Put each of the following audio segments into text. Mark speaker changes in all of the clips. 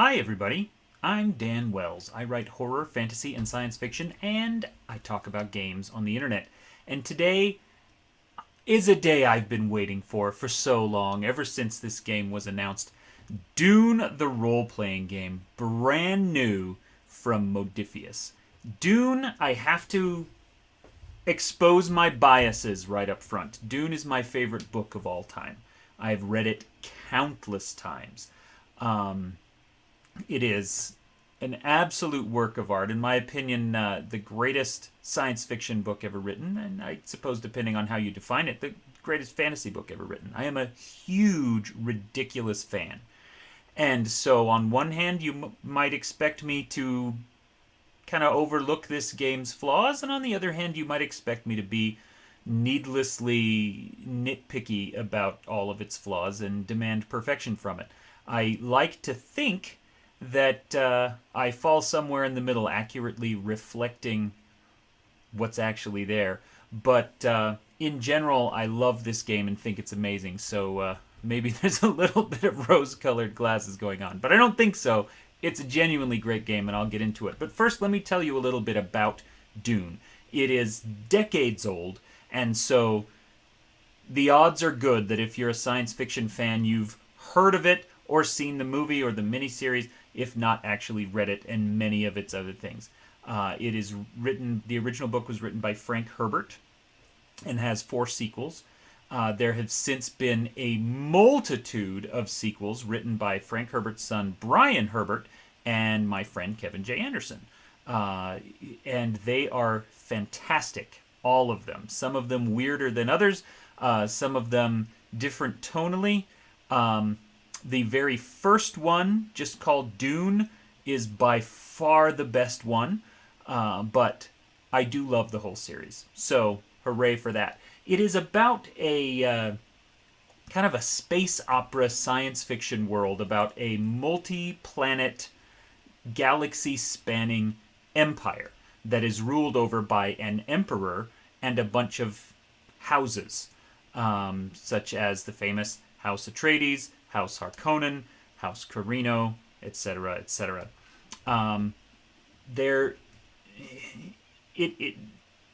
Speaker 1: Hi, everybody. I'm Dan Wells. I write horror, fantasy, and science fiction, and I talk about games on the internet. And today is a day I've been waiting for so long, ever since this game was announced. Dune, the role playing game, brand new from Modifius. Dune, I have to expose my biases right up front. Dune is my favorite book of all time. I've read it countless times. It is an absolute work of art. In my opinion, the greatest science fiction book ever written, and I suppose, depending on how you define it, the greatest fantasy book ever written. I am a huge, ridiculous fan. And so, on one hand, you might expect me to kind of overlook this game's flaws, and on the other hand, you might expect me to be needlessly nitpicky about all of its flaws and demand perfection from it. I like to think that I fall somewhere in the middle, accurately reflecting what's actually there. But in general, I love this game and think it's amazing. So maybe there's a little bit of rose-colored glasses going on, but I don't think so. It's a genuinely great game, and I'll get into it. But first, let me tell you a little bit about Dune. It is decades old, and so the odds are good that if you're a science fiction fan, you've heard of it or seen the movie or the miniseries, if not actually read it and many of its other things. It is written. The original book was written by Frank Herbert and has 4 sequels. There have since been a multitude of sequels written by Frank Herbert's son Brian Herbert and my friend Kevin J. Anderson. And they are fantastic, all of them. Some of them weirder than others, some of them different tonally. The very first one, just called Dune, is by far the best one, but I do love the whole series. So, hooray for that. It is about a kind of a space opera science fiction world about a multi-planet, galaxy-spanning empire that is ruled over by an emperor and a bunch of houses, such as the famous House Atreides, House Harkonnen, House Carino, etc., etc. There,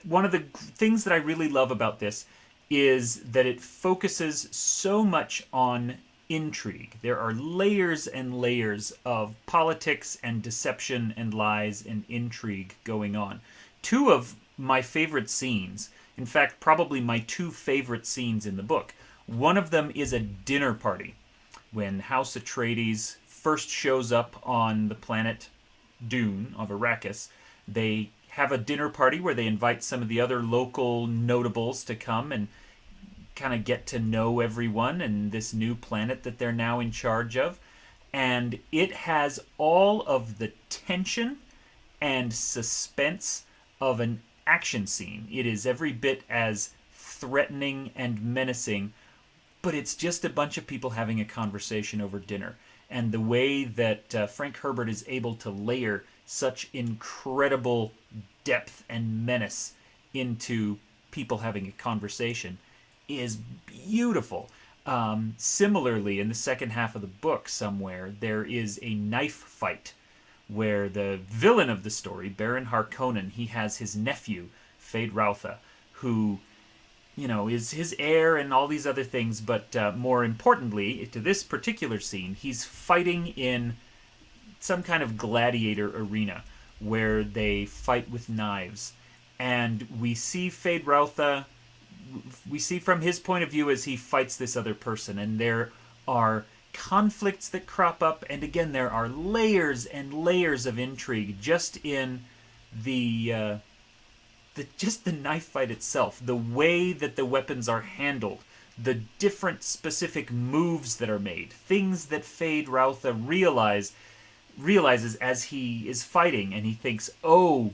Speaker 1: one of the things that I really love about this is that it focuses so much on intrigue. There are layers and layers of politics and deception and lies and intrigue going on. 2 of my favorite scenes, in fact, probably my 2 favorite scenes in the book. One of them is a dinner party when House Atreides first shows up on the planet Dune of Arrakis. They have a dinner party where they invite some of the other local notables to come and kind of get to know everyone and this new planet that they're now in charge of. And it has all of the tension and suspense of an action scene. It is every bit as threatening and menacing, but it's just a bunch of people having a conversation over dinner. And the way that Frank Herbert is able to layer such incredible depth and menace into people having a conversation is beautiful. Similarly, in the second half of the book somewhere, there is a knife fight where the villain of the story, Baron Harkonnen, he has his nephew, Feyd-Rautha, who, you know, is his heir and all these other things, but more importantly, to this particular scene, he's fighting in some kind of gladiator arena where they fight with knives. And we see Feyd-Rautha, we see from his point of view as he fights this other person, and there are conflicts that crop up, and again, there are layers and layers of intrigue just in the knife fight itself, the way that the weapons are handled, the different specific moves that are made, things that Feyd-Rautha realizes as he is fighting, and he thinks, oh,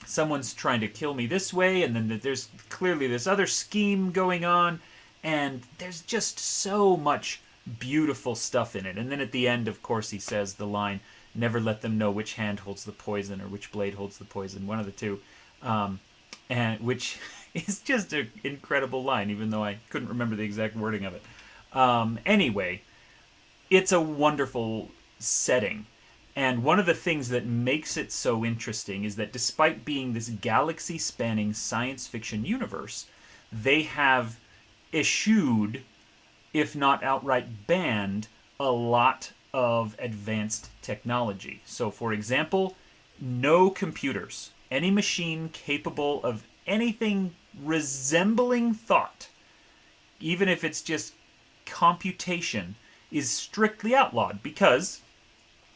Speaker 1: someone's trying to kill me this way, and then there's clearly this other scheme going on, and there's just so much beautiful stuff in it. And then at the end, of course, he says the line, never let them know which hand holds the poison or which blade holds the poison, one of the two, and which is just an incredible line, even though I couldn't remember the exact wording of it. Anyway, it's a wonderful setting. And one of the things that makes it so interesting is that despite being this galaxy spanning science fiction universe, they have eschewed, if not outright banned, a lot of advanced technology. So, for example, no computers. Any machine capable of anything resembling thought, even if it's just computation, is strictly outlawed because,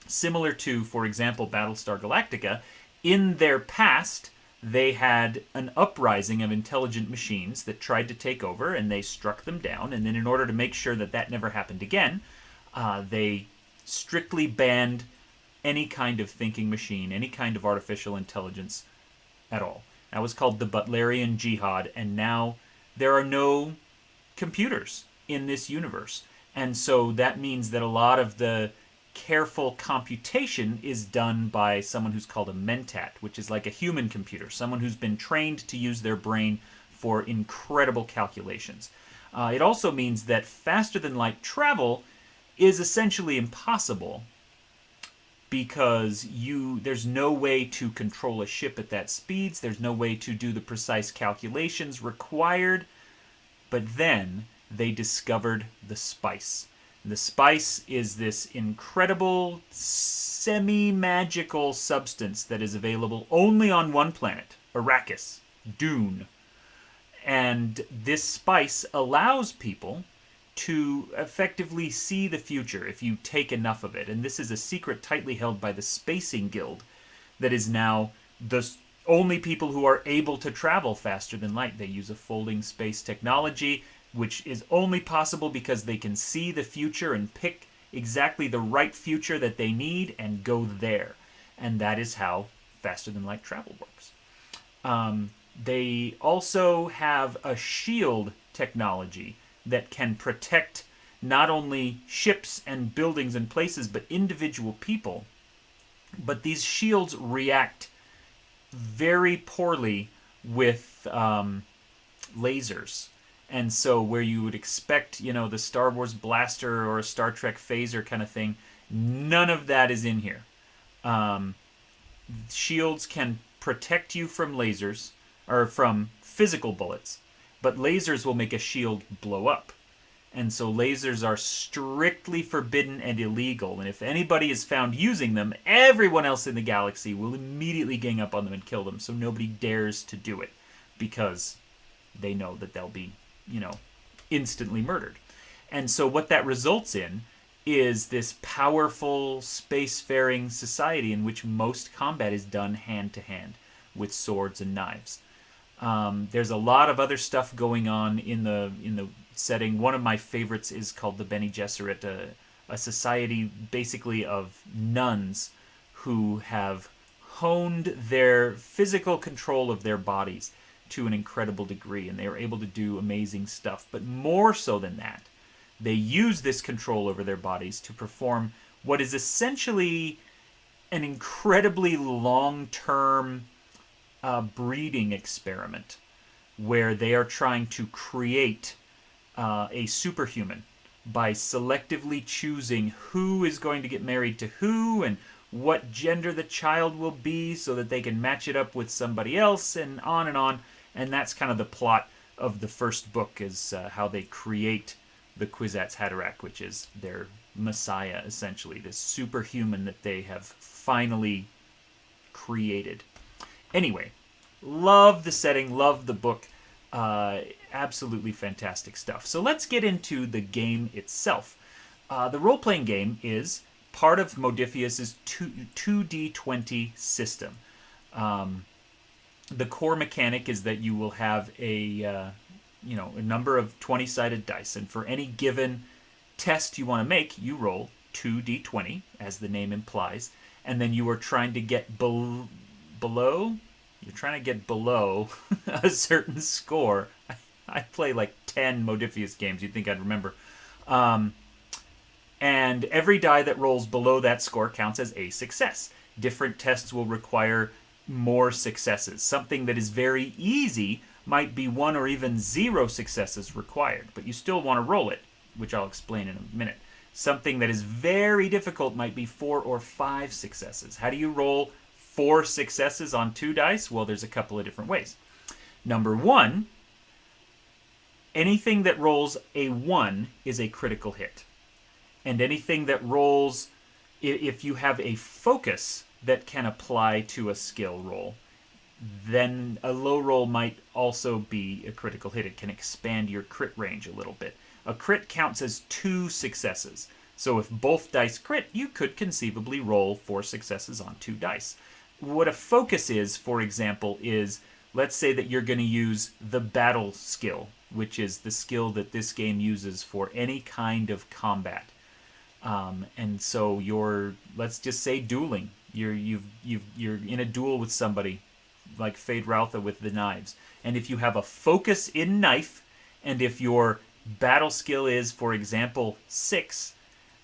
Speaker 1: similar to, for example, Battlestar Galactica, in their past, they had an uprising of intelligent machines that tried to take over, and they struck them down. And then, in order to make sure that that never happened again, they strictly banned any kind of thinking machine, any kind of artificial intelligence at all. That was called the Butlerian Jihad, and now there are no computers in this universe. And so that means that a lot of the careful computation is done by someone who's called a mentat, which is like a human computer, someone who's been trained to use their brain for incredible calculations. It also means that faster than light travel is essentially impossible because there's no way to control a ship at that speeds, there's no way to do the precise calculations required. But then they discovered the spice. The spice is this incredible semi-magical substance that is available only on one planet, Arrakis, Dune. And this spice allows people to effectively see the future if you take enough of it. And this is a secret tightly held by the Spacing Guild that is now the only people who are able to travel faster than light. They use a folding space technology, which is only possible because they can see the future and pick exactly the right future that they need and go there. And that is how faster than light travel works. They also have a shield technology that can protect not only ships and buildings and places, but individual people. But these shields react very poorly with lasers. And so where you would expect, the Star Wars blaster or a Star Trek phaser kind of thing, none of that is in here. Shields can protect you from lasers, or from physical bullets, but lasers will make a shield blow up. And so lasers are strictly forbidden and illegal. And if anybody is found using them, everyone else in the galaxy will immediately gang up on them and kill them. So nobody dares to do it because they know that they'll be, instantly murdered. And so what that results in is this powerful spacefaring society in which most combat is done hand to hand with swords and knives. There's a lot of other stuff going on in the setting. One of my favorites is called the Bene Gesserit, a society basically of nuns who have honed their physical control of their bodies to an incredible degree, and they are able to do amazing stuff. But more so than that, they use this control over their bodies to perform what is essentially an incredibly long-term breeding experiment where they are trying to create a superhuman by selectively choosing who is going to get married to who and what gender the child will be so that they can match it up with somebody else, and on and on. And that's kind of the plot of the first book, is how they create the Kwisatz Haderach, which is their messiah, essentially, this superhuman that they have finally created. Anyway, love the setting, love the book. Absolutely fantastic stuff. So let's get into the game itself. The role-playing game is part of Modiphius's 2D20 system. The core mechanic is that you will have a number of 20-sided dice, and for any given test you want to make, you roll 2d20, as the name implies, and then you are trying to get below. You're trying to get below a certain score. I play like 10 Modiphius games. You'd think I'd remember. And every die that rolls below that score counts as a success. Different tests will require more successes. Something that is very easy might be 1 or even 0 successes required, but you still want to roll it, which I'll explain in a minute. Something that is very difficult might be 4 or 5 successes. How do you roll 4 successes on 2 dice? Well, there's a couple of different ways. Number 1, anything that rolls a 1 is a critical hit. And anything that rolls, if you have a focus that can apply to a skill roll, then a low roll might also be a critical hit. It can expand your crit range a little bit. A crit counts as 2 successes. So if both dice crit, you could conceivably roll 4 successes on 2 dice. What a focus is, for example, is let's say that you're going to use the battle skill, which is the skill that this game uses for any kind of combat. And so let's just say dueling. You're in a duel with somebody, like Fade Routha with the knives. And if you have a focus in knife, and if your battle skill is, for example, 6,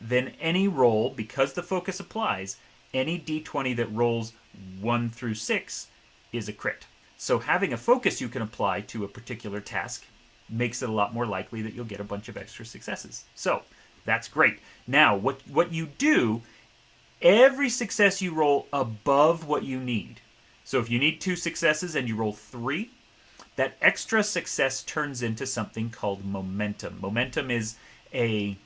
Speaker 1: then any roll, because the focus applies, any d20 that rolls 1 through 6 is a crit. So having a focus you can apply to a particular task makes it a lot more likely that you'll get a bunch of extra successes. So that's great. Now, what you do, every success you roll above what you need. So if you need 2 successes and you roll 3, that extra success turns into something called momentum. Momentum is a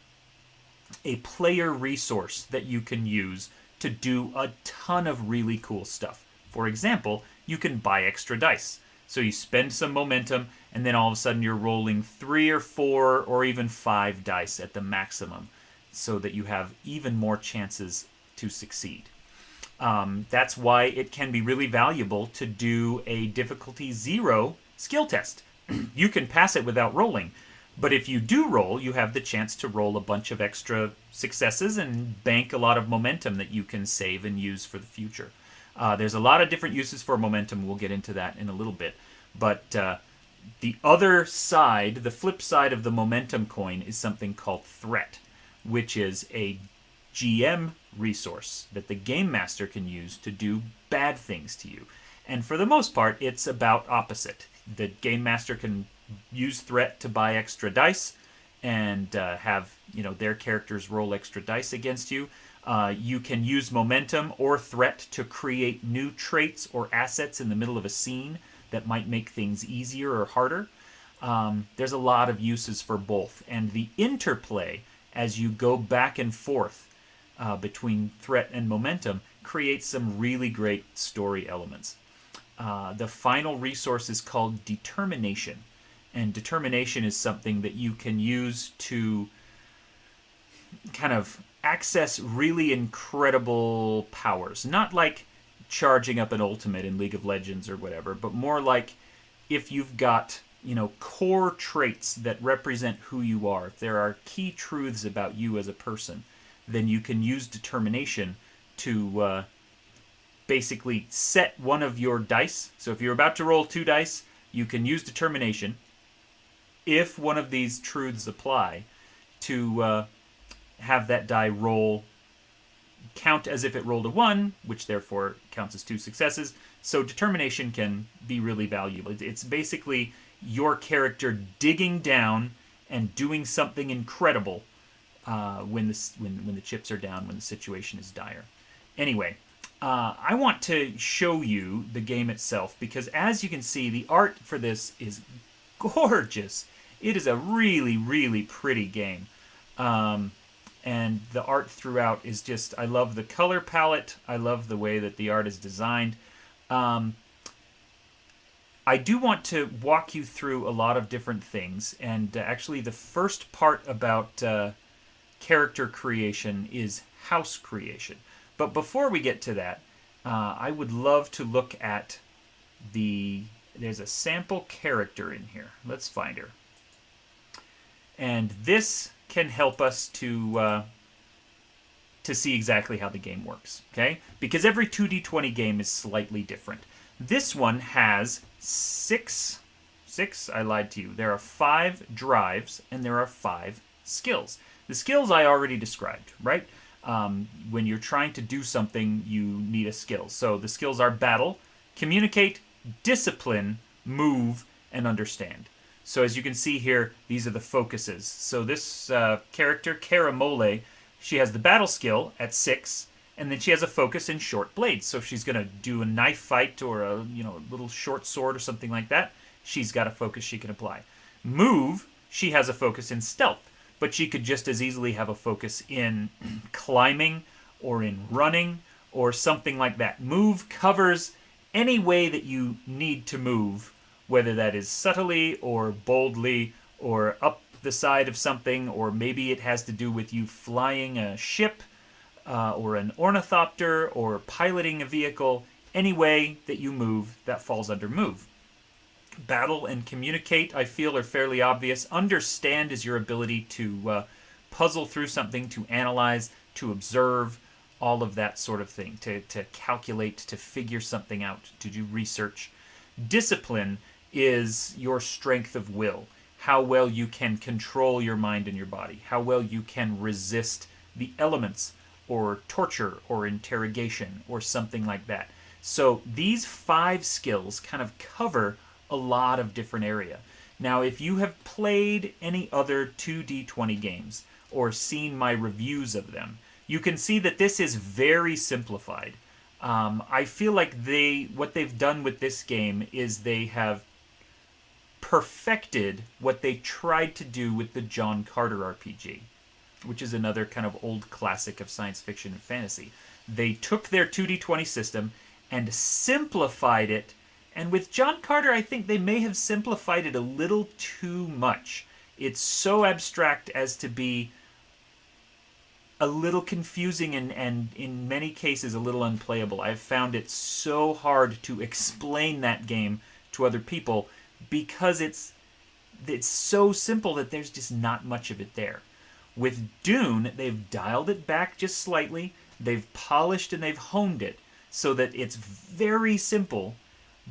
Speaker 1: player resource that you can use to do a ton of really cool stuff. For example, you can buy extra dice. So you spend some momentum, and then all of a sudden you're rolling 3 or 4 or even 5 dice at the maximum, so that you have even more chances to succeed. That's why it can be really valuable to do a difficulty 0 skill test. You can pass it without rolling, but if you do roll, you have the chance to roll a bunch of extra successes and bank a lot of momentum that you can save and use for the future. There's a lot of different uses for momentum. We'll get into that in a little bit. But the other side, the flip side of the momentum coin, is something called threat, which is a GM resource that the game master can use to do bad things to you. And for the most part, it's about opposite. The game master can use threat to buy extra dice and have their characters roll extra dice against you. You can use momentum or threat to create new traits or assets in the middle of a scene that might make things easier or harder. There's a lot of uses for both. And the interplay, as you go back and forth between threat and momentum, creates some really great story elements. The final resource is called determination. And determination is something that you can use to kind of access really incredible powers. Not like charging up an ultimate in League of Legends or whatever, but more like if you've got, core traits that represent who you are. If there are key truths about you as a person, then you can use determination to basically set one of your dice. So if you're about to roll 2 dice, you can use determination, if one of these truths apply, to have that die roll count as if it rolled a 1, which therefore counts as 2 successes. So determination can be really valuable. It's basically your character digging down and doing something incredible when the chips are down, when the situation is dire. Anyway, I want to show you the game itself, because as you can see, the art for this is gorgeous. It is a really, really pretty game. And the art throughout is just, I love the color palette. I love the way that the art is designed. I do want to walk you through a lot of different things. And actually, the first part about character creation is house creation. But before we get to that, I would love to look at there's a sample character in here. Let's find her. And this can help us to see exactly how the game works, okay? Because every 2d20 game is slightly different. This one has 6, I lied to you. There are 5 drives, and there are 5 skills. The skills I already described, right? When you're trying to do something, you need a skill. So the skills are battle, communicate, discipline, move, and understand. So as you can see here, these are the focuses. So this character, Karamole, She has the battle skill at 6, and then she has a focus in short blades. So if she's going to do a knife fight or a little short sword or something like that, she's got a focus she can apply. Move, she has a focus in stealth, but she could just as easily have a focus in climbing or in running or something like that. Move covers any way that you need to move, whether that is subtly or boldly or up the side of something, or maybe it has to do with you flying a ship or an ornithopter or piloting a vehicle. Any way that you move, that falls under move. Battle and communicate, I feel, are fairly obvious. Understand is your ability to puzzle through something, to analyze, to observe, all of that sort of thing, to calculate, to figure something out, to do research. Discipline is your strength of will, how well you can control your mind and your body, how well you can resist the elements or torture or interrogation or something like that. So these 5 skills kind of cover a lot of different area. Now, if you have played any other 2D20 games or seen my reviews of them, you can see that this is very simplified. I feel like what they've done with this game is they have perfected what they tried to do with the John Carter RPG, which is another kind of old classic of science fiction and fantasy. They took their 2D20 system and simplified it, and with John Carter, I think they may have simplified it a little too much. It's so abstract as to be a little confusing and in many cases a little unplayable. I've found it so hard to explain that game to other people because it's so simple that there's just not much of it there. With Dune, they've dialed it back just slightly, they've polished and they've honed it so that it's very simple,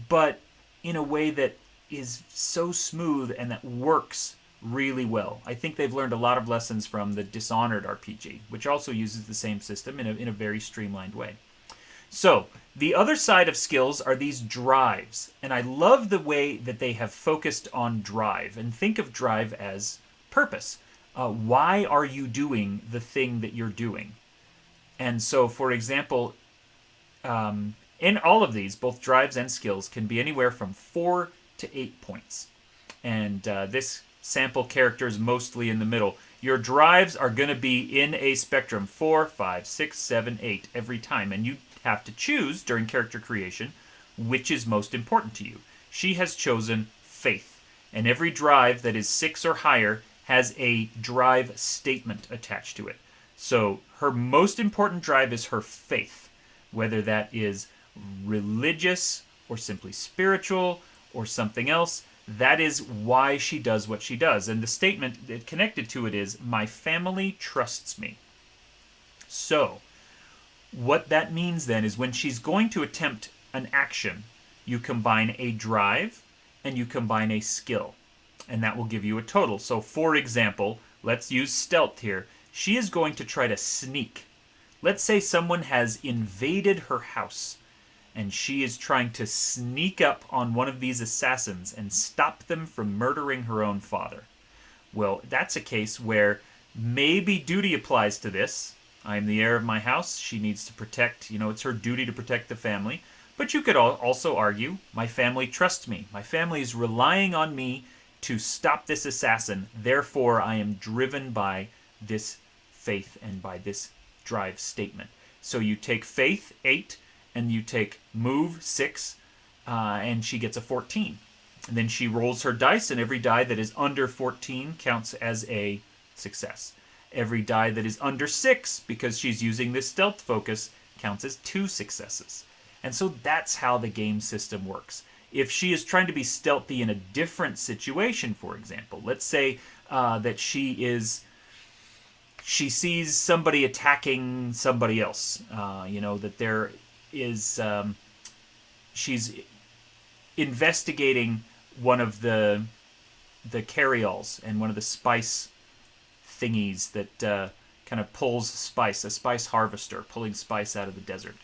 Speaker 1: but in a way that is so smooth and that works really well. I think they've learned a lot of lessons from the Dishonored RPG, which also uses the same system in a very streamlined way. So, the other side of skills are these drives, and I love the way that they have focused on drive, and think of drive as purpose. Why are you doing the thing that you're doing? And so, for example, in all of these, both drives and skills can be anywhere from 4 to 8 points. And this sample character is mostly in the middle. Your drives are going to be in a spectrum, 4, 5, 6, 7, 8 every time. And you have to choose during character creation which is most important to you. She has chosen faith. And every drive that is 6 or higher has a drive statement attached to it. So her most important drive is her faith, whether that is religious or simply spiritual or something else. That is why she does what she does. And the statement connected to it is, my family trusts me. So, what that means then is when she's going to attempt an action, you combine a drive and you combine a skill. And that will give you a total. So, for example, let's use stealth here. She is going to try to sneak. Let's say someone has invaded her house, and she is trying to sneak up on one of these assassins and stop them from murdering her own father. Well, that's a case where maybe duty applies to this. I am the heir of my house. She needs to protect, it's her duty to protect the family. But you could also argue, my family trusts me. My family is relying on me to stop this assassin. Therefore, I am driven by this faith and by this drive statement. So you take faith, 8, and you take move, 6, and she gets a 14. And then she rolls her dice, and every die that is under 14 counts as a success. Every die that is under 6, because she's using this stealth focus, counts as 2 successes. And so that's how the game system works. If she is trying to be stealthy in a different situation, for example, let's say that she sees somebody attacking somebody else, that there is she's investigating one of the carryalls and one of the spice thingies that kind of pulls spice, a spice harvester pulling spice out of the desert.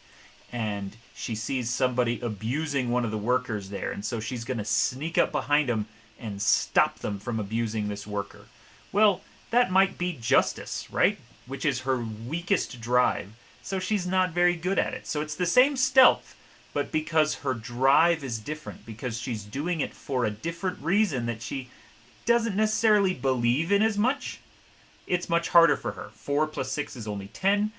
Speaker 1: And she sees somebody abusing one of the workers there, and so she's going to sneak up behind them and stop them from abusing this worker. Well, that might be justice, right? which is her weakest drive, so she's not very good at it. So it's the same stealth, but because her drive is different, because she's doing it for a different reason that she doesn't necessarily believe in as much, it's much harder for her. 4 plus 6 is only 10.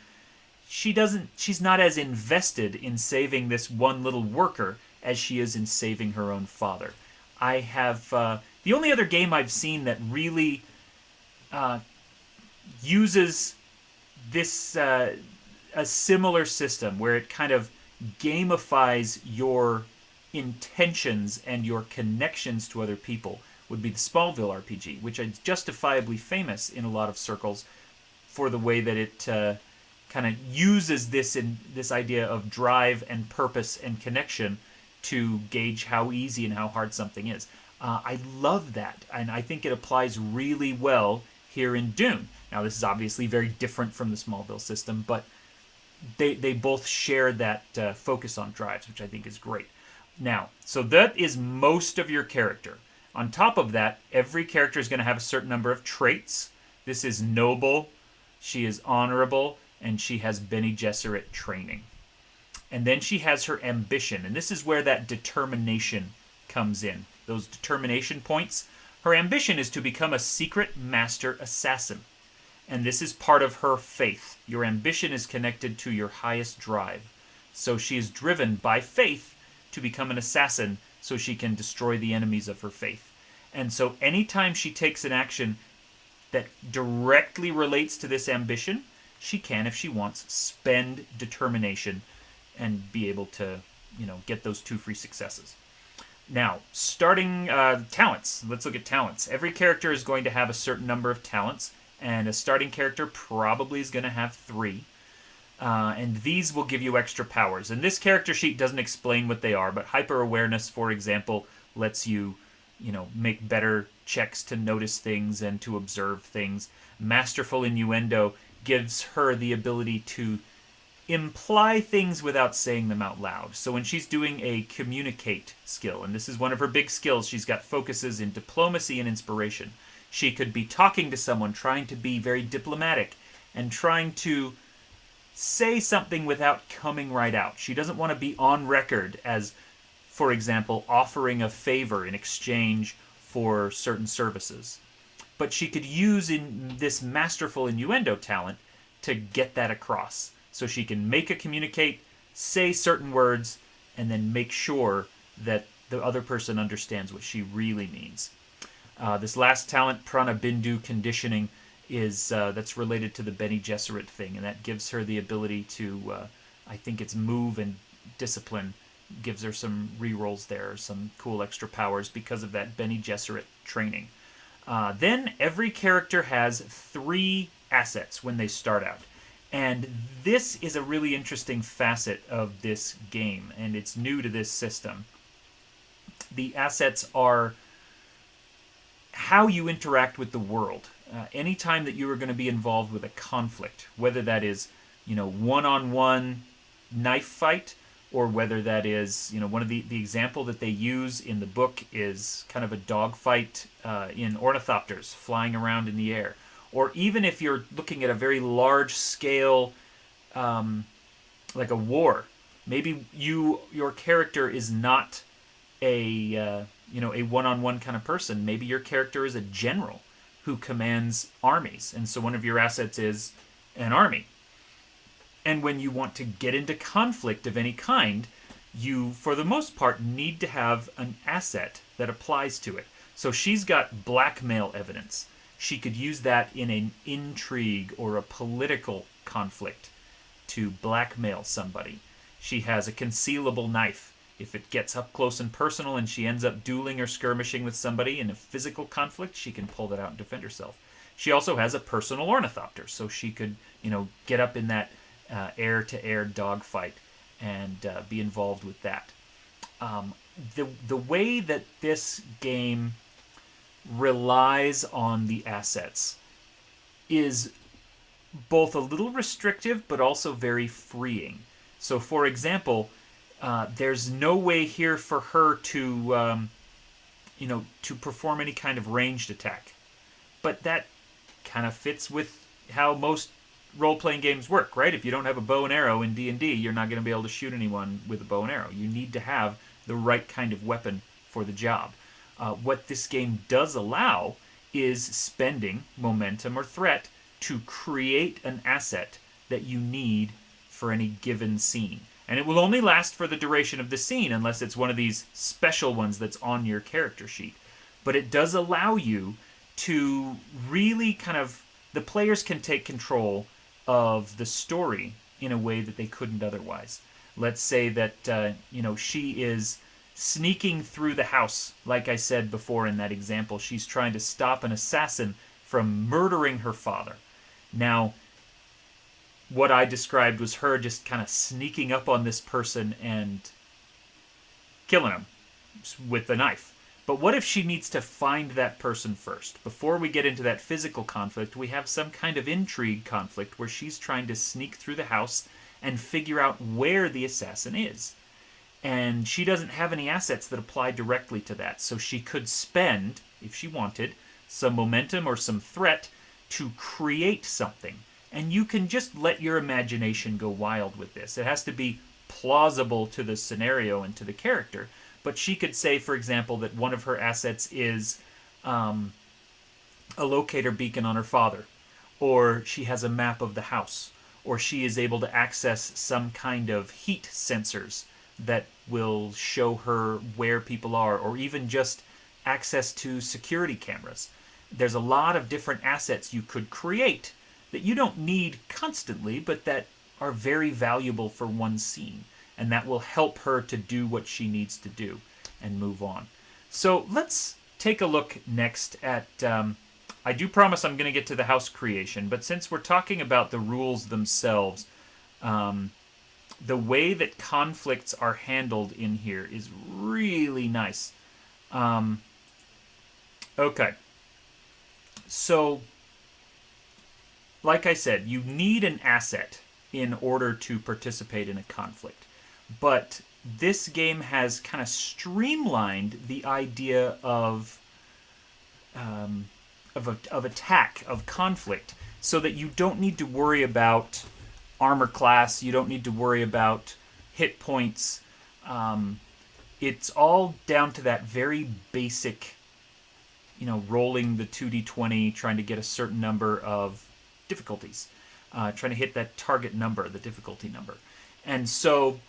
Speaker 1: She's not as invested in saving this one little worker as she is in saving her own father. I have the only other game I've seen that really uses this a similar system where it kind of gamifies your intentions and your connections to other people would be the Smallville RPG, which is justifiably famous in a lot of circles for the way that it kind of uses this idea of drive and purpose and connection to gauge how easy and how hard something is. I love that, and I think it applies really well here in Dune. Now, this is obviously very different from the Smallville system, but they both share that focus on drives, which I think is great. Now, so that is most of your character. On top of that, every character is going to have a certain number of traits. This is noble, she is honorable, and she has Bene Gesserit training. And then she has her ambition, and this is where that determination comes in. Those determination points. Her ambition is to become a secret master assassin. And this is part of her faith. Your ambition is connected to your highest drive. So she is driven by faith to become an assassin so she can destroy the enemies of her faith. And so anytime she takes an action that directly relates to this ambition, she can, if she wants, spend determination and be able to, get those 2 free successes. Now, starting talents. Let's look at talents. Every character is going to have a certain number of talents, and a starting character probably is going to have 3. And these will give you extra powers. And this character sheet doesn't explain what they are, but hyper-awareness, for example, lets you, make better checks to notice things and to observe things. Masterful innuendo gives her the ability to imply things without saying them out loud. So when she's doing a communicate skill, and this is one of her big skills, she's got focuses in diplomacy and inspiration. She could be talking to someone, trying to be very diplomatic, and trying to say something without coming right out. She doesn't want to be on record as, for example, offering a favor in exchange for certain services. But she could use in this masterful innuendo talent to get that across. So she can make a communicate, say certain words, and then make sure that the other person understands what she really means. This last talent, Prana Bindu Conditioning, is that's related to the Bene Gesserit thing, and that gives her the ability to, I think it's move and discipline, gives her some rerolls there, some cool extra powers because of that Bene Gesserit training. Then every character has 3 assets when they start out. And this is a really interesting facet of this game, and it's new to this system. The assets are how you interact with the world. Anytime that you are going to be involved with a conflict, whether that is, one-on-one knife fight, or whether that is, one of the example that they use in the book is kind of a dogfight in ornithopters flying around in the air. Or even if you're looking at a very large scale, like a war, maybe your character is not a one-on-one kind of person. Maybe your character is a general who commands armies, and so one of your assets is an army. And when you want to get into conflict of any kind, you, for the most part, need to have an asset that applies to it. So she's got blackmail evidence. She could use that in an intrigue or a political conflict to blackmail somebody. She has a concealable knife. If it gets up close and personal and she ends up dueling or skirmishing with somebody in a physical conflict, she can pull that out and defend herself. She also has a personal ornithopter, so she could, get up in that air-to-air dogfight and be involved with that. The way that this game relies on the assets is both a little restrictive but also very freeing. So, for example, there's no way here for her to, to perform any kind of ranged attack. But that kind of fits with how most role-playing games work, right? If you don't have a bow and arrow in D&D, you're not going to be able to shoot anyone with a bow and arrow. You need to have the right kind of weapon for the job. What this game does allow is spending momentum or threat to create an asset that you need for any given scene. And it will only last for the duration of the scene unless it's one of these special ones that's on your character sheet. But it does allow you to really kind of, the players can take control of the story in a way that they couldn't otherwise. Let's say that she is sneaking through the house, like I said before in that example. She's trying to stop an assassin from murdering her father. Now, what I described was her just kind of sneaking up on this person and killing him with the knife. But what if she needs to find that person first? Before we get into that physical conflict, we have some kind of intrigue conflict where she's trying to sneak through the house and figure out where the assassin is. And she doesn't have any assets that apply directly to that. So she could spend, if she wanted, some momentum or some threat to create something. And you can just let your imagination go wild with this. It has to be plausible to the scenario and to the character. But she could say, for example, that one of her assets is a locator beacon on her father. Or she has a map of the house. Or she is able to access some kind of heat sensors that will show her where people are. Or even just access to security cameras. There's a lot of different assets you could create that you don't need constantly, but that are very valuable for one scene. And that will help her to do what she needs to do and move on. So let's take a look next at... I do promise I'm going to get to the house creation, but since we're talking about the rules themselves, the way that conflicts are handled in here is really nice. Okay. So, like I said, you need an asset in order to participate in a conflict. But this game has kind of streamlined the idea of attack, of conflict, so that you don't need to worry about armor class, you don't need to worry about hit points. It's all down to that very basic, rolling the 2d20, trying to get a certain number of difficulties, trying to hit that target number, the difficulty number. And so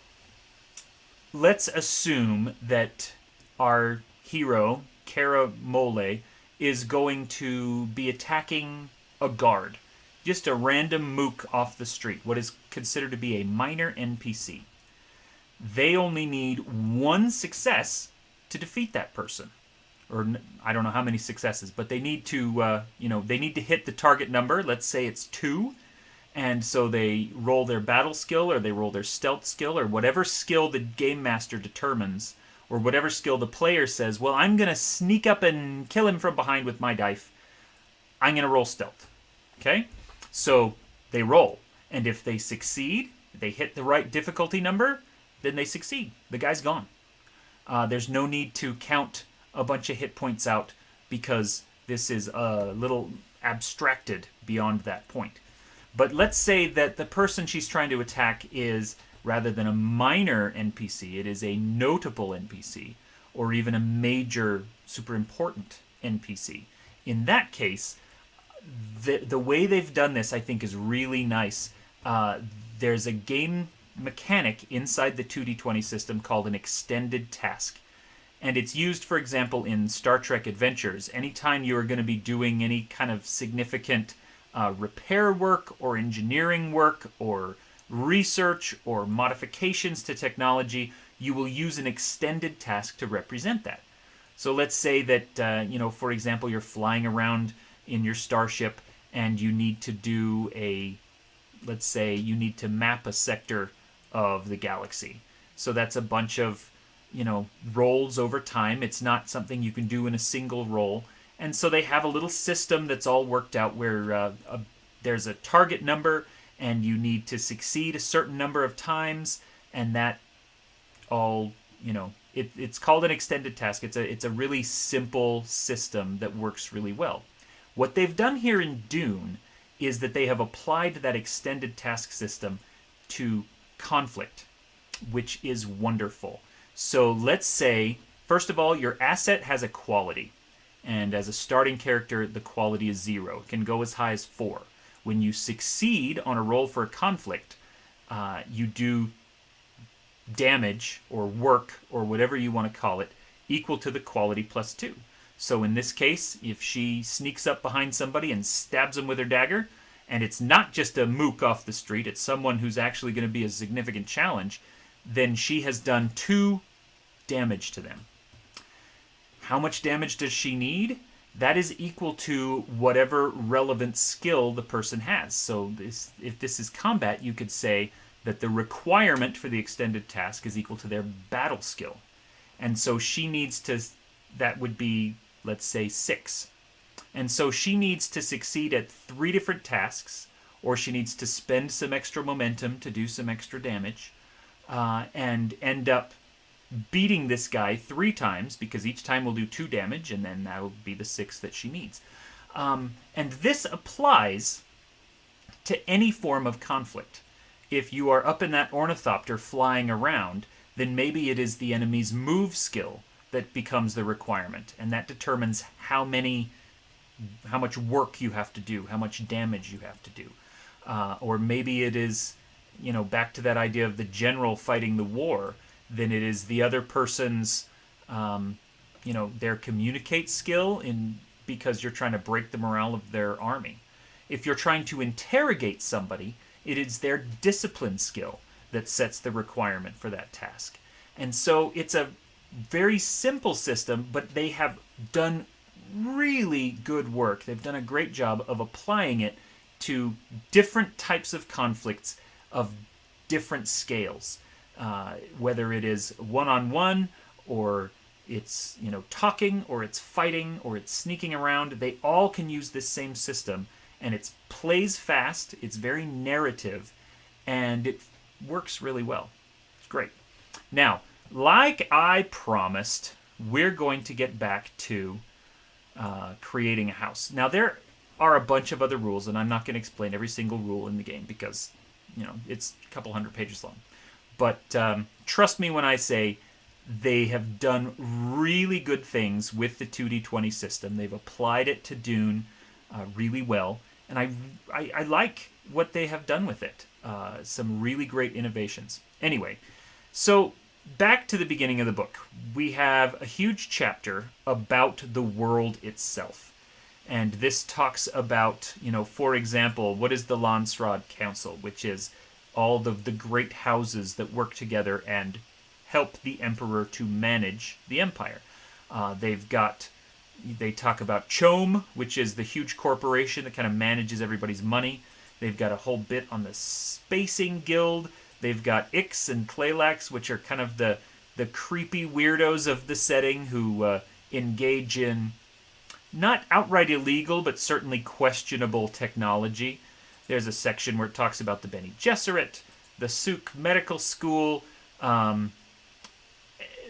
Speaker 1: let's assume that our hero, Kara Mole, is going to be attacking a guard. Just a random mook off the street, what is considered to be a minor NPC. They only need one success to defeat that person. Or I don't know how many successes, but they need to, they need to hit the target number. Let's say it's 2. And so they roll their battle skill, or they roll their stealth skill, or whatever skill the game master determines, or whatever skill the player says, well, I'm going to sneak up and kill him from behind with my knife. I'm going to roll stealth. Okay? So they roll. And if they succeed, they hit the right difficulty number, then they succeed. The guy's gone. There's no need to count a bunch of hit points out because this is a little abstracted beyond that point. But let's say that the person she's trying to attack is, rather than a minor NPC, it is a notable NPC, or even a major, super important NPC. In that case, the way they've done this, I think, is really nice. There's a game mechanic inside the 2d20 system called an extended task. And it's used, for example, in Star Trek Adventures. Anytime you are going to be doing any kind of significant repair work or engineering work or research or modifications to technology, you will use an extended task to represent that. So let's say that, for example, you're flying around in your starship and you need to do let's say you need to map a sector of the galaxy. So that's a bunch of, rolls over time. It's not something you can do in a single roll. And so they have a little system that's all worked out where there's a target number and you need to succeed a certain number of times, and that all, it's called an extended task. It's a really simple system that works really well. What they've done here in Dune is that they have applied that extended task system to conflict, which is wonderful. So let's say, first of all, your asset has a quality. And as a starting character, the quality is 0. It can go as high as 4. When you succeed on a roll for a conflict, you do damage or work or whatever you want to call it equal to the quality plus 2. So in this case, if she sneaks up behind somebody and stabs them with her dagger, and it's not just a mook off the street, it's someone who's actually going to be a significant challenge, then she has done 2 damage to them. How much damage does she need? That is equal to whatever relevant skill the person has. So if this is combat, you could say that the requirement for the extended task is equal to their battle skill. And so she needs to, that would be, let's say, 6. And so she needs to succeed at 3 different tasks, or she needs to spend some extra momentum to do some extra damage, and end up beating this guy 3 times, because each time will do 2 damage, and then that'll be the 6 that she needs. And this applies to any form of conflict. If you are up in that ornithopter flying around, then maybe it is the enemy's move skill that becomes the requirement, and that determines how much work you have to do, how much damage you have to do. Or maybe it is, back to that idea of the general fighting the war, then it is the other person's, their communicate skill because you're trying to break the morale of their army. If you're trying to interrogate somebody, it is their discipline skill that sets the requirement for that task. And so it's a very simple system, but they have done really good work. They've done a great job of applying it to different types of conflicts of different scales. Whether it is one-on-one, or it's talking, or it's fighting, or it's sneaking around, they all can use this same system, and it plays fast, it's very narrative, and it works really well. It's great. Now, like I promised, we're going to get back to creating a house. Now, there are a bunch of other rules, and I'm not going to explain every single rule in the game because, it's a couple hundred pages long. But trust me when I say they have done really good things with the 2D20 system. They've applied it to Dune really well, and I like what they have done with it. Some really great innovations. Anyway, so back to the beginning of the book. We have a huge chapter about the world itself. And this talks about, for example, what is the Landsraad Council, which is all the great houses that work together and help the emperor to manage the empire. They talk about Chom, which is the huge corporation that kind of manages everybody's money. They've got a whole bit on the Spacing Guild. They've got Ix and Claylax, which are kind of the creepy weirdos of the setting who engage in not outright illegal, but certainly questionable technology. There's a section where it talks about the Bene Gesserit, the Suk Medical School, the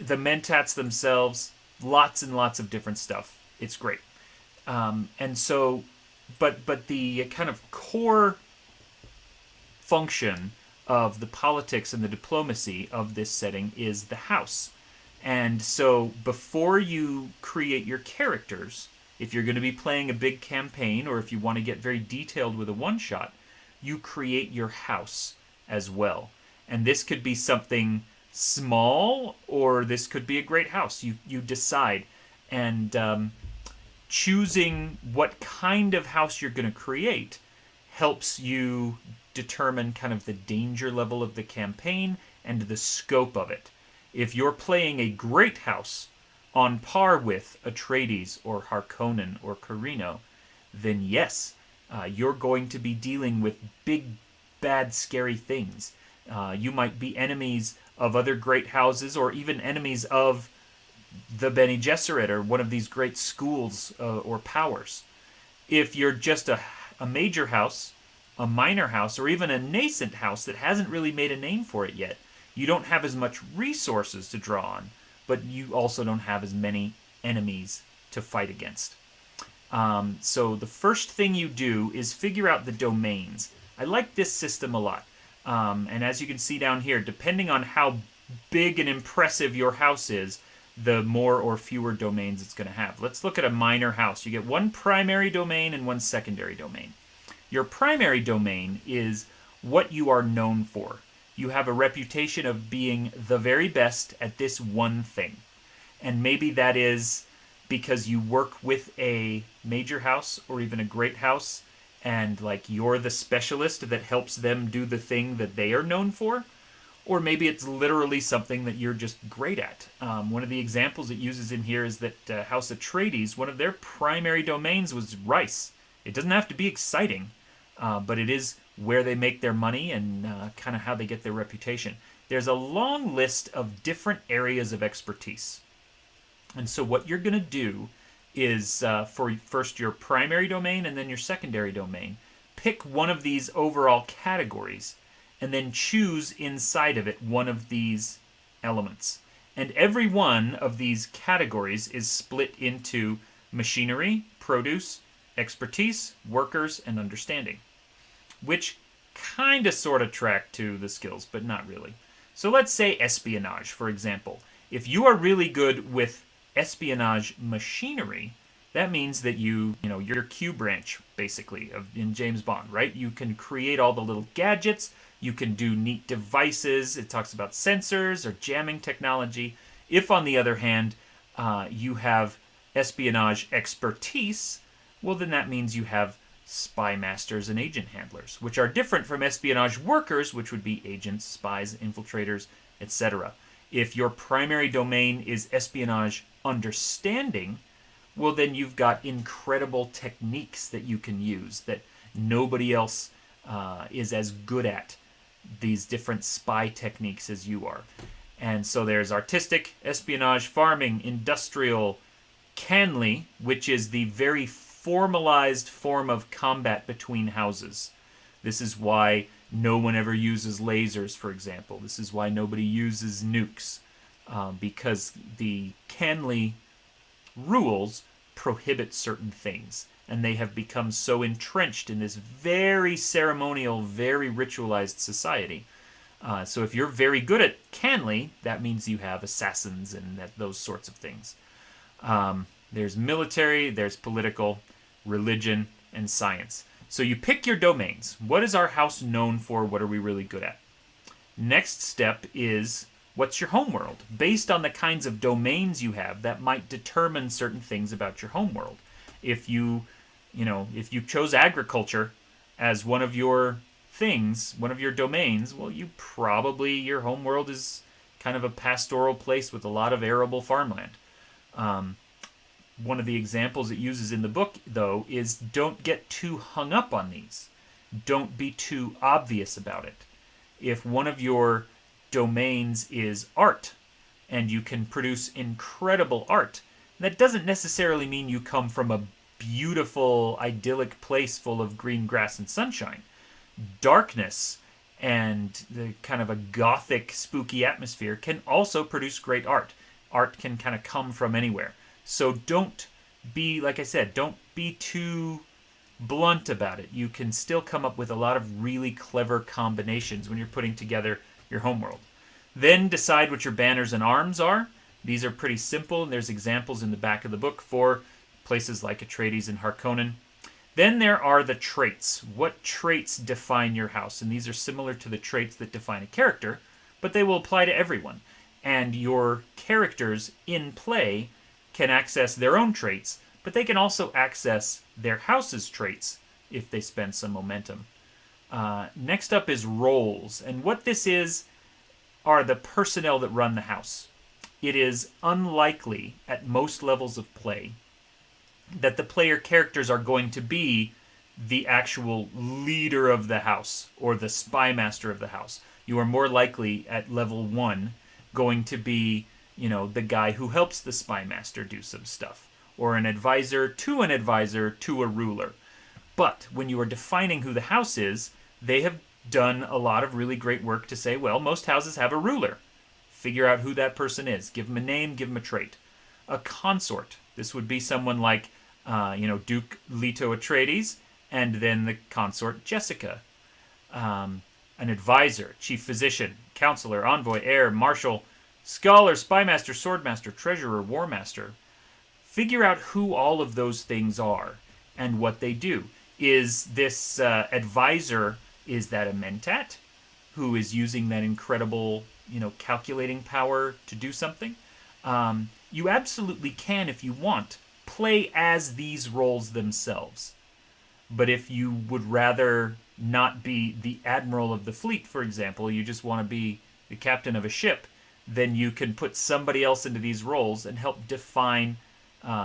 Speaker 1: Mentats themselves, lots and lots of different stuff. It's great. And so, but the kind of core function of the politics and the diplomacy of this setting is the house. And so before you create your characters, if you're going to be playing a big campaign, or if you want to get very detailed with a one-shot, you create your house as well. And this could be something small, or this could be a great house. You decide. And choosing what kind of house you're going to create helps you determine kind of the danger level of the campaign and the scope of it. If you're playing a great house on par with Atreides or Harkonnen or Carino, then yes, you're going to be dealing with big, bad, scary things. You might be enemies of other great houses, or even enemies of the Bene Gesserit, or one of these great schools or powers. If you're just a major house, a minor house, or even a nascent house that hasn't really made a name for it yet, you don't have as much resources to draw on, but you also don't have as many enemies to fight against. So the first thing you do is figure out the domains. I like this system a lot. And as you can see down here, depending on how big and impressive your house is, the more or fewer domains it's going to have. Let's look at a minor house. You get one primary domain and one secondary domain. Your primary domain is what you are known for. You have a reputation of being the very best at this one thing. And maybe that is because you work with a major house or even a great house, and like you're the specialist that helps them do the thing that they are known for. Or maybe it's literally something that you're just great at. One of the examples it uses in here is that House Atreides, one of their primary domains was rice. It doesn't have to be exciting, but it is where they make their money and kind of how they get their reputation. There's a long list of different areas of expertise. And so what you're going to do is, for first your primary domain and then your secondary domain, pick one of these overall categories and then choose inside of it one of these elements. And every one of these categories is split into machinery, produce, expertise, workers, and understanding, which kind of sort of track to the skills, but not really. So let's say espionage, for example. If you are really good with espionage machinery, that means that you're Q branch, basically, in James Bond, right? You can create all the little gadgets, you can do neat devices, it talks about sensors or jamming technology. If, on the other hand, you have espionage expertise, well, then that means you have spy masters and agent handlers, which are different from espionage workers, which would be agents, spies, infiltrators, etc. If your primary domain is espionage understanding, well, then you've got incredible techniques that you can use that nobody else is as good at, these different spy techniques as you are. And so there's artistic, espionage, farming, industrial, canly, which is the very formalized form of combat between houses. This is why no one ever uses lasers, for example. This is why nobody uses nukes, because the canly rules prohibit certain things, and they have become so entrenched in this very ceremonial, very ritualized society. So if you're very good at canly, that means you have assassins and those sorts of things. There's military, there's political, religion, and science. So you pick your domains. What is our house known for? What are we really good at? Next step is, what's your homeworld? Based on the kinds of domains you have, that might determine certain things about your homeworld. If you chose agriculture as one of your things, one of your domains, well, your homeworld is kind of a pastoral place with a lot of arable farmland. One of the examples it uses in the book, though, is don't get too hung up on these. Don't be too obvious about it. If one of your domains is art, and you can produce incredible art, that doesn't necessarily mean you come from a beautiful, idyllic place full of green grass and sunshine. Darkness and the kind of a gothic, spooky atmosphere can also produce great art. Art can kind of come from anywhere. So don't be, like I said, don't be too blunt about it. You can still come up with a lot of really clever combinations when you're putting together your homeworld. Then decide what your banners and arms are. These are pretty simple, and there's examples in the back of the book for places like Atreides and Harkonnen. Then there are the traits. What traits define your house? And these are similar to the traits that define a character, but they will apply to everyone. And your characters in play can access their own traits, but they can also access their house's traits if they spend some momentum. Next up is roles. And what this is are the personnel that run the house. It is unlikely at most levels of play that the player characters are going to be the actual leader of the house or the spy master of the house. You are more likely at level 1 going to be, the guy who helps the spy master do some stuff, or an advisor to a ruler. But when you are defining who the house is, they have done a lot of really great work to say, well, most houses have a ruler. Figure out who that person is. Give them a name, give them a trait. A consort. This would be someone like Duke Leto Atreides, and then the consort Jessica. An advisor, chief physician, counselor, envoy, heir, marshal, scholar, spymaster, swordmaster, treasurer, warmaster. Figure out who all of those things are and what they do. Is this advisor, is that a mentat who is using that incredible, calculating power to do something? You absolutely can, if you want, play as these roles themselves. But if you would rather not be the admiral of the fleet, for example, you just want to be the captain of a ship, then you can put somebody else into these roles and help define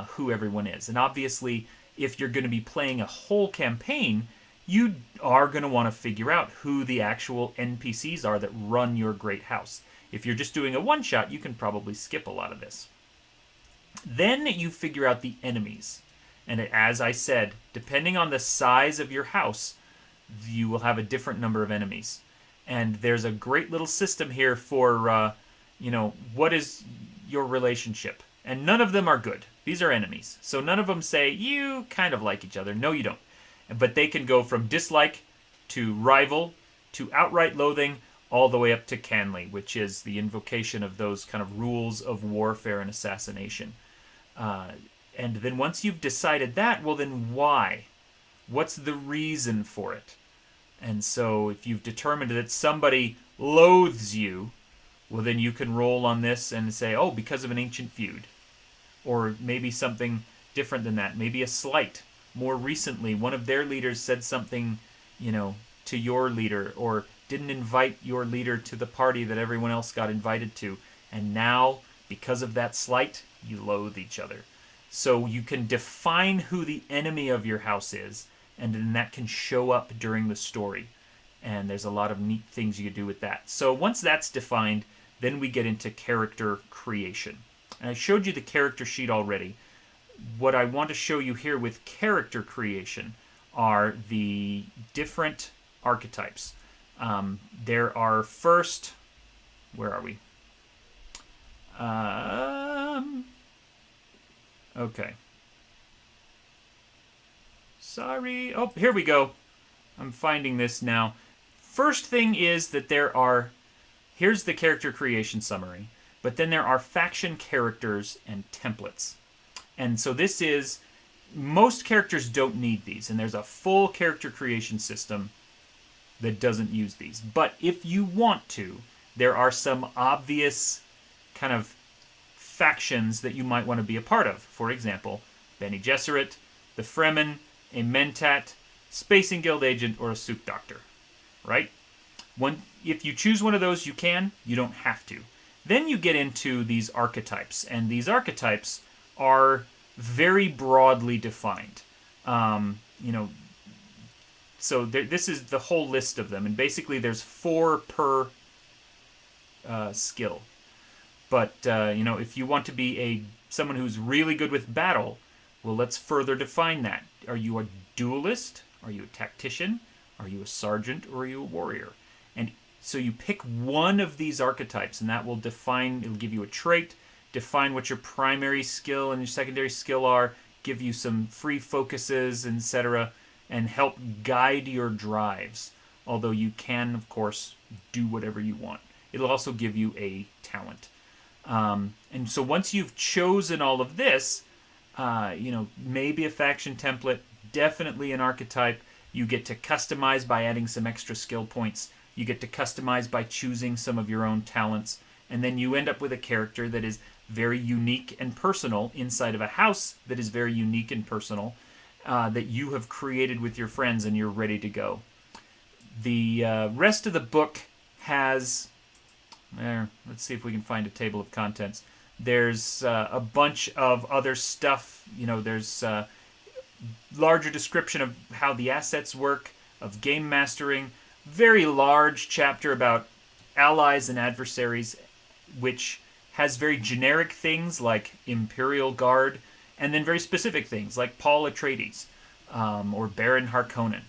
Speaker 1: who everyone is. And obviously, if you're going to be playing a whole campaign, you are going to want to figure out who the actual NPCs are that run your great house. If you're just doing a one-shot, you can probably skip a lot of this. Then you figure out the enemies. And as I said, depending on the size of your house, you will have a different number of enemies. And there's a great little system here for, what is your relationship? And none of them are good. These are enemies. So none of them say, you kind of like each other. No, you don't. But they can go from dislike to rival to outright loathing all the way up to Canley, which is the invocation of those kind of rules of warfare and assassination. And then once you've decided that, well, then why? What's the reason for it? And so if you've determined that somebody loathes you, well, then you can roll on this and say, oh, because of an ancient feud. Or maybe something different than that. Maybe a slight. More recently, one of their leaders said something, to your leader, or didn't invite your leader to the party that everyone else got invited to. And now, because of that slight, you loathe each other. So you can define who the enemy of your house is, and then that can show up during the story. And there's a lot of neat things you can do with that. So once that's defined, then we get into character creation. And I showed you the character sheet already. What I want to show you here with character creation are the different archetypes. There are first... Where are we? Okay. Sorry. Oh, here we go. I'm finding this now. First thing is that there are... Here's the character creation summary. But then there are faction characters and templates. And so this is... Most characters don't need these. And there's a full character creation system that doesn't use these. But if you want to, there are some obvious kind of factions that you might want to be a part of. For example, Bene Gesserit, the Fremen, a Mentat, Spacing Guild agent, or a Souk Doctor. Right? If you choose one of those, you can. You don't have to. Then you get into these archetypes. And these archetypes are very broadly defined. So this is the whole list of them. And basically there's 4 per skill. But, if you want to be someone who's really good with battle, well, let's further define that. Are you a duelist? Are you a tactician? Are you a sergeant? Or are you a warrior? And so you pick one of these archetypes, and that will it'll give you a trait, define what your primary skill and your secondary skill are, give you some free focuses, etc., and help guide your drives. Although you can, of course, do whatever you want. It'll also give you a talent. And so once you've chosen all of this, maybe a faction template, definitely an archetype. You get to customize by adding some extra skill points. You get to customize by choosing some of your own talents. And then you end up with a character that is very unique and personal inside of a house that is very unique and personal that you have created with your friends and you're ready to go. The rest of the book has... let's see if we can find a table of contents. There's a bunch of other stuff. There's larger description of how the assets work, of game mastering, very large chapter about allies and adversaries, which has very generic things like Imperial Guard, and then very specific things like Paul Atreides or Baron Harkonnen.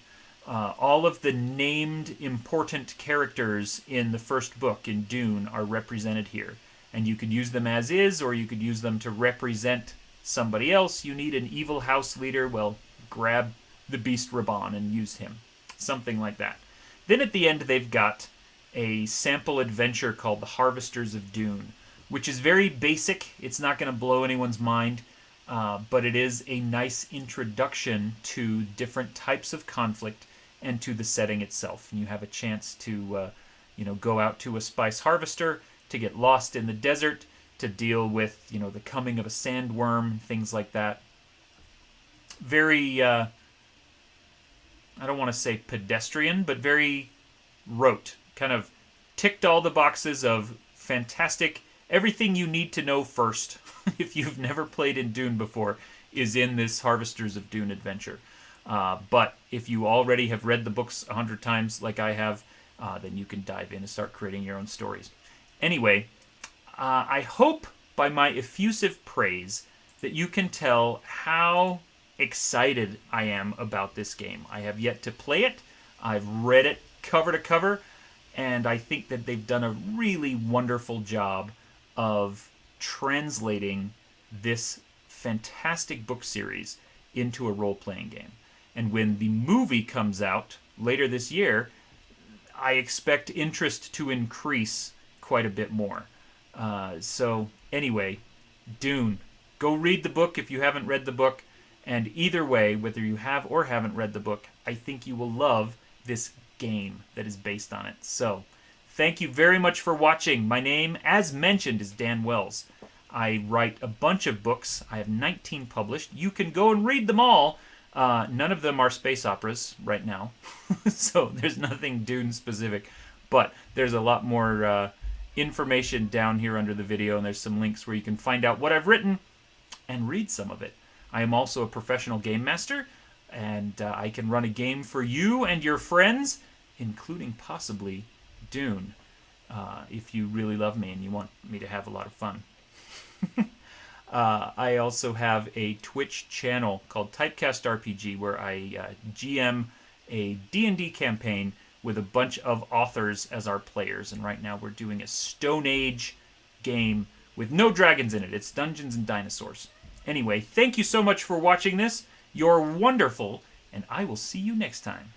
Speaker 1: All of the named important characters in the first book in Dune are represented here. And you could use them as is, or you could use them to represent somebody else. You need an evil house leader. Well, grab the Beast Raban and use him. Something like that. Then at the end, they've got a sample adventure called The Harvesters of Dune, which is very basic. It's not going to blow anyone's mind, but it is a nice introduction to different types of conflict and to the setting itself. And you have a chance to, go out to a spice harvester, to get lost in the desert, to deal with, the coming of a sandworm, things like that. Very, I don't want to say pedestrian, but very rote. Kind of ticked all the boxes of fantastic. Everything you need to know first, if you've never played in Dune before, is in this Harvesters of Dune adventure. But if you already have read the books 100 times like I have, then you can dive in and start creating your own stories. Anyway, I hope by my effusive praise that you can tell how excited I am about this game. I have yet to play it. I've read it cover to cover, and I think that they've done a really wonderful job of translating this fantastic book series into a role-playing game. And when the movie comes out later this year, I expect interest to increase quite a bit more. So anyway, Dune. Go read the book if you haven't read the book. And either way, whether you have or haven't read the book, I think you will love this game that is based on it. So, thank you very much for watching. My name, as mentioned, is Dan Wells. I write a bunch of books. I have 19 published. You can go and read them all. None of them are space operas right now. So there's nothing Dune specific. But there's a lot more information down here under the video, and there's some links where you can find out what I've written and read some of it. I am also a professional game master, and I can run a game for you and your friends, including possibly Dune, if you really love me and you want me to have a lot of fun. I also have a Twitch channel called Typecast RPG where I GM a D&D campaign with a bunch of authors as our players. And right now we're doing a Stone Age game with no dragons in it. It's Dungeons and Dinosaurs. Anyway, thank you so much for watching this. You're wonderful, and I will see you next time.